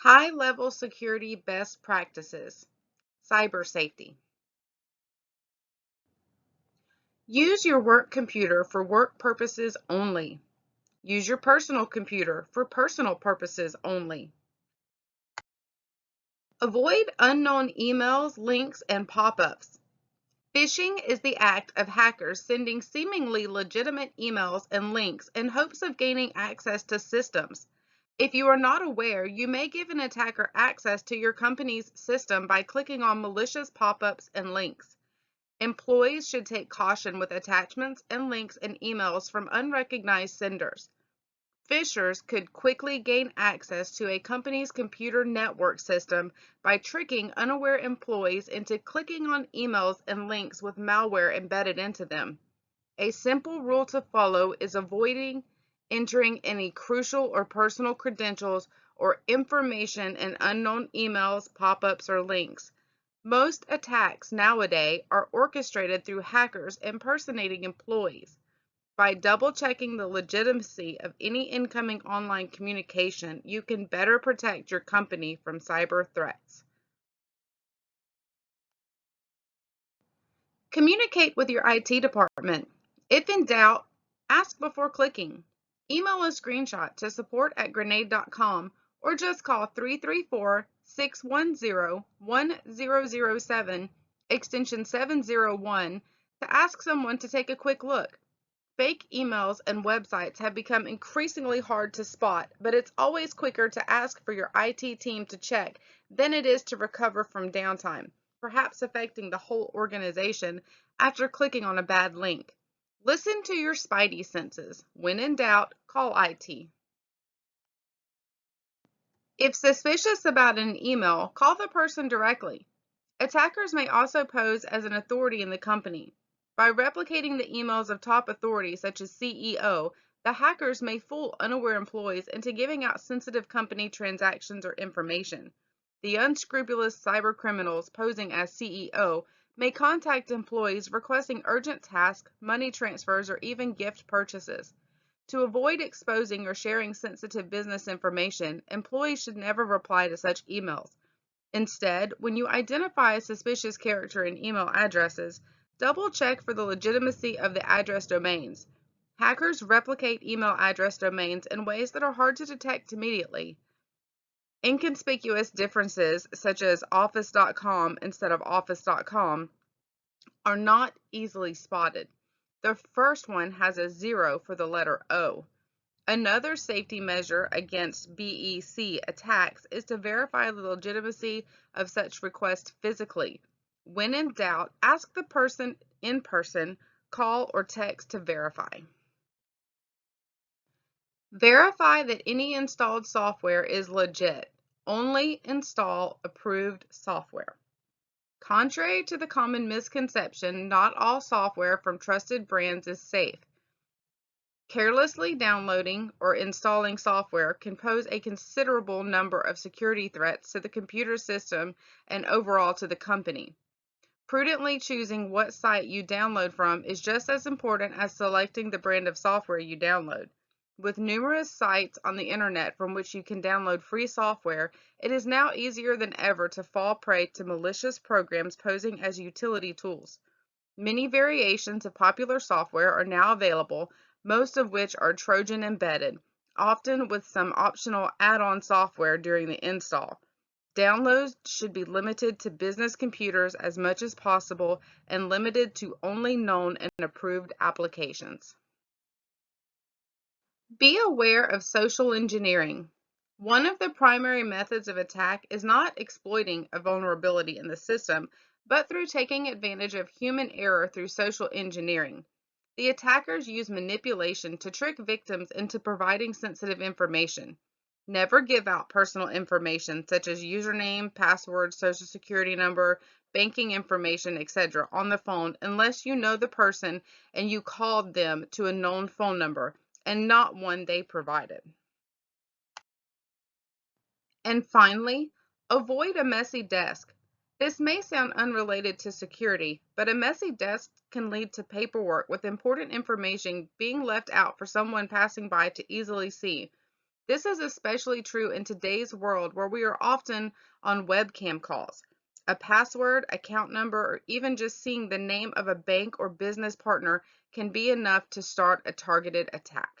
High-level security best practices. Cyber safety. Use your work computer for work purposes only. Use your personal computer for personal purposes only. Avoid unknown emails, links, and pop-ups. Phishing is the act of hackers sending seemingly legitimate emails and links in hopes of gaining access to systems. If you are not aware, you may give an attacker access to your company's system by clicking on malicious pop-ups and links. Employees should take caution with attachments and links in emails from unrecognized senders. Phishers could quickly gain access to a company's computer network system by tricking unaware employees into clicking on emails and links with malware embedded into them. A simple rule to follow is avoiding entering any crucial or personal credentials or information in unknown emails, pop-ups, or links. Most attacks nowadays are orchestrated through hackers impersonating employees. By double-checking the legitimacy of any incoming online communication, you can better protect your company from cyber threats. Communicate with your IT department. If in doubt, ask before clicking. Email a screenshot to support@grenade.com or just call 334-610-1007 extension 701 to ask someone to take a quick look. Fake emails and websites have become increasingly hard to spot, but it's always quicker to ask for your IT team to check than it is to recover from downtime, perhaps affecting the whole organization after clicking on a bad link. Listen to your spidey senses. When in doubt, call IT. If suspicious about an email, call the person directly. Attackers may also pose as an authority in the company. By replicating the emails of top authorities such as CEO, the hackers may fool unaware employees into giving out sensitive company transactions or information. The unscrupulous cyber criminals posing as CEO may contact employees requesting urgent tasks, money transfers, or even gift purchases. To avoid exposing or sharing sensitive business information, employees should never reply to such emails. Instead, when you identify a suspicious character in email addresses, double check for the legitimacy of the address domains. Hackers replicate email address domains in ways that are hard to detect immediately. Inconspicuous differences, such as office.com instead of office.com, are not easily spotted. The first one has a 0 for the letter O. Another safety measure against BEC attacks is to verify the legitimacy of such requests physically. When in doubt, ask the person in person, call or text to verify. Verify that any installed software is legit. Only install approved software. Contrary to the common misconception, not all software from trusted brands is safe. Carelessly downloading or installing software can pose a considerable number of security threats to the computer system and overall to the company. Prudently choosing what site you download from is just as important as selecting the brand of software you download. With numerous sites on the internet from which you can download free software, it is now easier than ever to fall prey to malicious programs posing as utility tools. Many variations of popular software are now available, most of which are Trojan embedded, often with some optional add-on software during the install. Downloads should be limited to business computers as much as possible and limited to only known and approved applications. Be aware of social engineering. One of the primary methods of attack is not exploiting a vulnerability in the system, but through taking advantage of human error through social engineering. The attackers use manipulation to trick victims into providing sensitive information. Never give out personal information such as username, password, social security number, banking information, etc. on the phone unless you know the person and you called them to a known phone number and not one they provided. And finally, avoid a messy desk. This may sound unrelated to security, but a messy desk can lead to paperwork with important information being left out for someone passing by to easily see. This is especially true in today's world where we are often on webcam calls. A password, account number, or even just seeing the name of a bank or business partner can be enough to start a targeted attack.